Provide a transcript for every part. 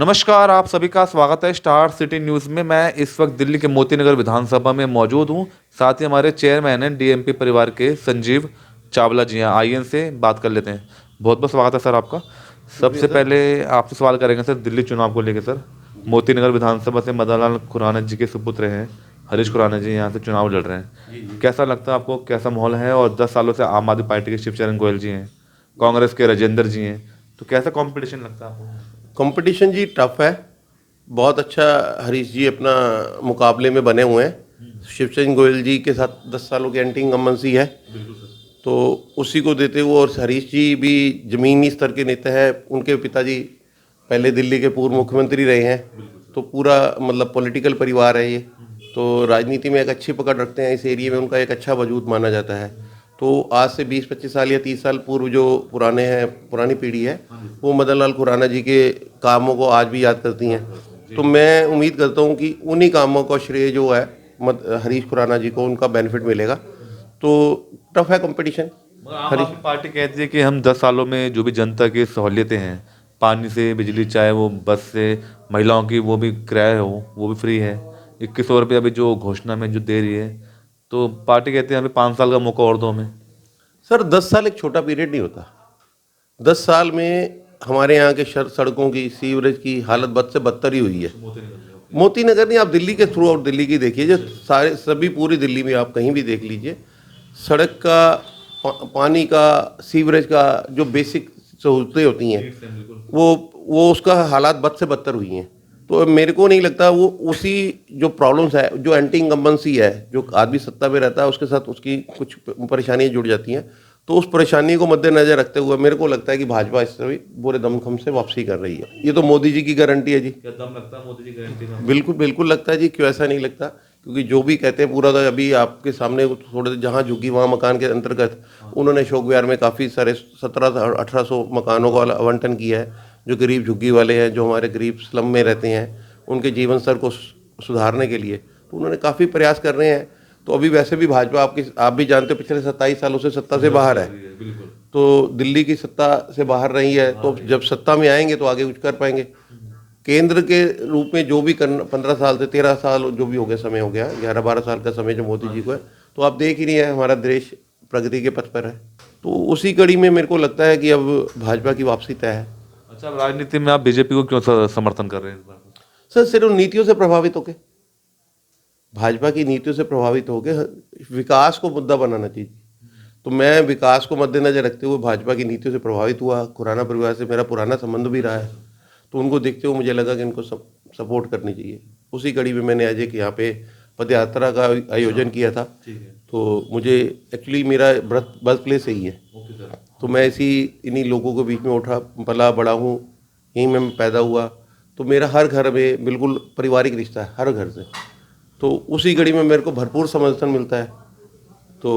नमस्कार, आप सभी का स्वागत है स्टार सिटी न्यूज़ में। मैं इस वक्त दिल्ली के मोती नगर विधानसभा में मौजूद हूं। साथ ही हमारे चेयरमैन हैं डीएमपी परिवार के संजीव चावला जी हैं। आइए इनसे बात कर लेते हैं। बहुत बहुत स्वागत है सर आपका। शुक्रिया सबसे सर। पहले आपसे सवाल करेंगे सर दिल्ली चुनाव को लेकर। सर जी मोती नगर विधानसभा से मदन लाल खुराना जी के सुपुत्र हैं हरीश खुराना जी, यहाँ से चुनाव लड़ रहे जी हैं। जी। कैसा लगता है आपको, कैसा माहौल है? और 10 सालों से आम आदमी पार्टी के शिवचरण गोयल जी हैं, कांग्रेस के राजेंद्र जी हैं, तो कैसा कॉम्पिटिशन लगता है आपको? कंपटीशन जी टफ है। बहुत अच्छा हरीश जी अपना मुकाबले में बने हुए हैं। शिवचंद्र गोयल जी के साथ 10 सालों की एंटी इनकम्बेंसी है, तो उसी को देते हुए। और हरीश जी भी जमीनी स्तर के नेता हैं। उनके पिताजी पहले दिल्ली के पूर्व मुख्यमंत्री रहे हैं, तो पूरा मतलब पॉलिटिकल परिवार है ये। तो राजनीति में एक अच्छी पकड़ रखते हैं। इस एरिया में उनका एक अच्छा वजूद माना जाता है। तो आज से 20-25 साल या 30 साल पूर्व जो पुरानी पीढ़ी है, वो मदन लाल खुराना जी के कामों को आज भी याद करती हैं। तो मैं उम्मीद करता हूँ कि उन्हीं कामों का श्रेय जो है हरीश खुराना जी को उनका बेनिफिट मिलेगा। तो टफ है कंपटीशन। मगर आम हरीश आदमी पार्टी कहती है कि हम 10 सालों में जो भी जनता की सहूलियतें हैं, पानी से बिजली, चाहे वो बस से, महिलाओं की वो भी किराया हो वो भी फ्री है, 2100 रुपये अभी जो घोषणा में जो दे रही है, तो पार्टी कहती है हमें 5 साल का मौका और दो हमें। सर, 10 साल एक छोटा पीरियड नहीं होता। 10 साल में हमारे यहाँ के सड़कों की, सीवरेज की हालत बद से बदतर ही हुई है। मोती नगर नहीं, आप दिल्ली के थ्रू आउट दिल्ली की देखिए, जो सारे सभी पूरी दिल्ली में आप कहीं भी देख लीजिए, सड़क का, पानी का, सीवरेज का जो बेसिक सहूलतें होती हैं, वो उसका हालात बद से बदतर हुई हैं। तो मेरे को नहीं लगता वो उसी जो प्रॉब्लम्स है, जो एंटी इनकम्बेंसी है, जो आदमी सत्ता में रहता है उसके साथ उसकी कुछ परेशानियां जुड़ जाती हैं, तो उस परेशानी को मद्देनजर रखते हुए मेरे को लगता है कि भाजपा इस समय पूरे दमखम से वापसी कर रही है। ये तो मोदी जी की गारंटी है जी। क्या दम लगता है मोदी जी गारंटी में? बिल्कुल बिल्कुल लगता है जी, क्यों ऐसा नहीं लगता। क्योंकि जो भी कहते हैं पूरा, तो अभी आपके सामने थोड़े जहाँ झुग्गी वहाँ मकान के अंतर्गत उन्होंने अशोक विहार में काफ़ी सारे 1700-1800 मकानों का आवंटन किया है। जो गरीब झुग्गी वाले हैं, जो हमारे गरीब स्लम में रहते हैं, उनके जीवन स्तर को सुधारने के लिए तो उन्होंने काफ़ी प्रयास कर रहे हैं। तो अभी वैसे भी भाजपा आप भी जानते हो पिछले 27 सालों से सत्ता से बाहर है। तो दिल्ली की सत्ता से बाहर रही है, तो जब सत्ता में आएंगे तो आगे कुछ कर पाएंगे। केंद्र के रूप में जो भी करना, 15 साल से 13 साल जो भी हो गया, समय हो गया, 11-12 साल का समय जो मोदी जी को है, तो आप देख ही नहीं है हमारा देश प्रगति के पथ पर है। तो उसी कड़ी में मेरे को लगता है कि अब भाजपा की वापसी तय है। अच्छा, अब राजनीति में आप बीजेपी को क्यों समर्थन कर रहे हैं इस बार? सर, सिर्फ नीतियों से प्रभावित होके, भाजपा की नीतियों से प्रभावित होके विकास को मुद्दा बनाना चाहिए। तो मैं विकास को मद्देनजर रखते हुए भाजपा की नीतियों से प्रभावित हुआ। खुराना परिवार से मेरा पुराना संबंध भी रहा है, तो उनको देखते हुए मुझे लगा कि इनको सपोर्ट करनी चाहिए। उसी कड़ी में मैंने आज एक यहाँ पे पदयात्रा का आयोजन किया था। तो मुझे एक्चुअली मेरा बर्थ प्लेस यही है, तो मैं इन्हीं लोगों के बीच में उठा पला बड़ा हूँ, यहीं मैं पैदा हुआ। तो मेरा हर घर में बिल्कुल पारिवारिक रिश्ता है, हर घर से। तो उसी कड़ी में मेरे को भरपूर समर्थन मिलता है। तो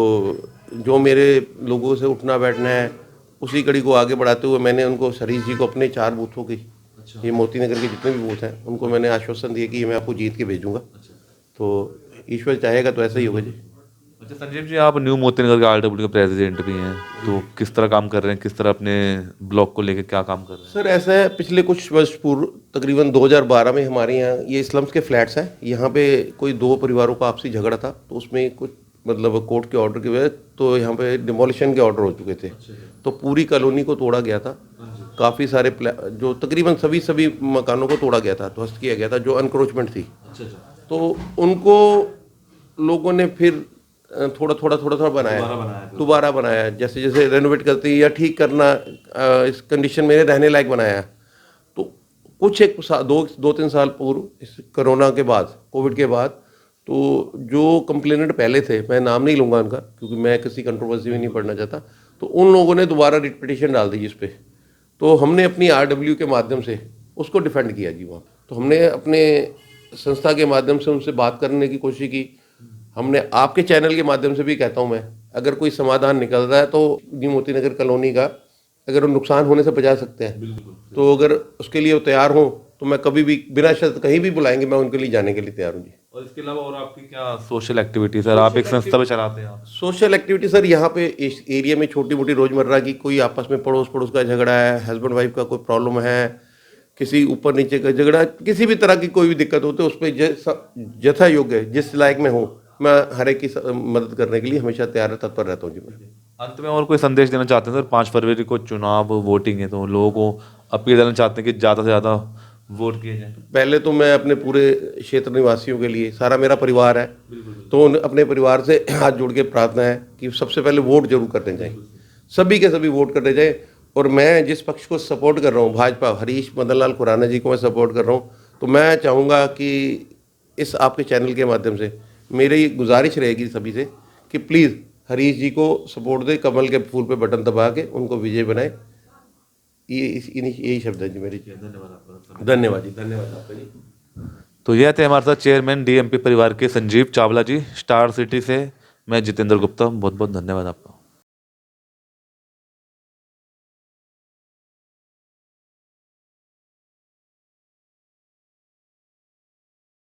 जो मेरे लोगों से उठना बैठना है, उसी कड़ी को आगे बढ़ाते हुए मैंने उनको, हरीश जी को, अपने 4 बूथों की, ये मोती नगर के जितने भी बूथ हैं, उनको मैंने आश्वासन दिया कि ये मैं आपको जीत के भेजूंगा। तो ईश्वर चाहेगा तो ऐसा ही होगा जी। अच्छा संजीव जी, आप न्यू मोती नगर के आरडब्ल्यू के प्रेसिडेंट भी हैं, तो किस तरह काम कर रहे हैं, किस तरह अपने ब्लॉक को लेकर क्या काम कर रहे हैं? सर, ऐसा है, पिछले कुछ वर्ष पूर्व तकरीबन 2012 में हमारे यहाँ ये स्लम्स के फ्लैट्स हैं, यहाँ पे कोई 2 परिवारों का आपसी झगड़ा था। तो उसमें कुछ मतलब कोर्ट के ऑर्डर की वजह, तो यहाँ पे डिमोलिशन के ऑर्डर हो चुके थे। तो पूरी कॉलोनी को तोड़ा गया था। काफ़ी सारे जो तकरीबन सभी मकानों को तोड़ा गया था, ध्वस्त किया गया था, जो अनक्रोचमेंट थी। तो उनको लोगों ने फिर थोड़ा बनाया, दोबारा बनाया, जैसे जैसे रेनोवेट करते या ठीक करना, इस कंडीशन में रहने लायक बनाया। तो कुछ 2-3 साल पूर्व, इस कोरोना के बाद, कोविड के बाद, तो जो कंप्लेनेंट पहले थे, मैं नाम नहीं लूँगा उनका क्योंकि मैं किसी कंट्रोवर्सी में नहीं पढ़ना चाहता, तो उन लोगों ने दोबारा रिट पिटीशन डाल दी जिस पे। तो हमने अपनी आरडब्ल्यू के माध्यम से उसको डिफेंड किया जी वहाँ। तो हमने अपने संस्था के माध्यम से उनसे बात करने की कोशिश की। हमने आपके चैनल के माध्यम से भी कहता हूँ मैं, अगर कोई समाधान निकल रहा है तो न्यू मोती नगर कॉलोनी का अगर वो नुकसान होने से बचा सकते हैं, तो अगर उसके लिए वो तैयार हो तो मैं कभी भी बिना शर्त कहीं भी बुलाएंगे, मैं उनके लिए जाने के लिए तैयार हूँ जी। और इसके अलावा और आपकी क्या सोशल एक्टिविटी सर? आप एक संस्था भी चलाते हैं आप? सोशल एक्टिविटी सर, यहाँ पे इस एरिया में छोटी मोटी रोजमर्रा की, कोई आपस में पड़ोस का झगड़ा है, हस्बैंड वाइफ का कोई प्रॉब्लम है, किसी ऊपर नीचे का झगड़ा, किसी भी तरह की कोई भी दिक्कत हो तो उस पर यथा योग्य जिस लायक में हूँ मैं हर एक की मदद करने के लिए हमेशा तैयार तत्पर रहता हूँ जी मैं। अंत में और कोई संदेश देना चाहते हैं सर? 5 फरवरी को चुनाव वोटिंग है, तो लोगों को अपील देना चाहते हैं कि ज़्यादा से ज़्यादा वोट किए जाए। पहले तो मैं अपने पूरे क्षेत्र निवासियों के लिए, सारा मेरा परिवार है, तो अपने परिवार से हाथ जोड़ के प्रार्थना है कि सबसे पहले वोट जरूर करने जाएं, सभी के सभी वोट करने जाएं। और मैं जिस पक्ष को सपोर्ट कर रहा हूँ, भाजपा, हरीश मदन लाल खुराना जी को मैं सपोर्ट कर रहा हूँ, तो मैं चाहूँगा कि इस आपके चैनल के माध्यम से मेरी गुजारिश रहेगी सभी से कि प्लीज़ हरीश जी को सपोर्ट दें, कमल के फूल पे बटन दबा के उनको विजय बनाएं। यही शब्द है जी मेरी। धन्यवाद जी, धन्यवाद आपका जी। तो यह थे हमारे साथ चेयरमैन डीएमपी परिवार के संजीव चावला जी, स्टार सिटी से। मैं जितेंद्र गुप्ता, बहुत बहुत धन्यवाद आपका।